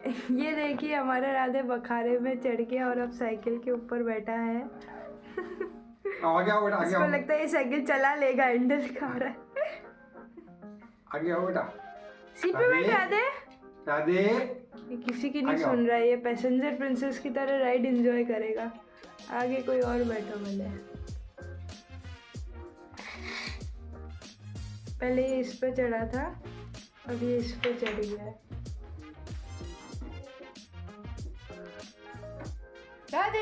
ये देखिए हमारा राधे बखारे में चढ़ के और अब साइकिल के ऊपर बैठा है। आ गया बेटा, आ गया। इसको लगता है ये साइकिल चला लेगा, हैंडल खा रहा है। आ गया बेटा। सीट पे बैठ राधे। राधे ये किसी की नहीं सुन रहा है, ये पैसेंजर प्रिंसेस की तरह राइड एंजॉय करेगा। आगे कोई और बैठो मिले। पहले ये इस पे चढ़ा था, अब ये इस पे चढ़ गया है। राधे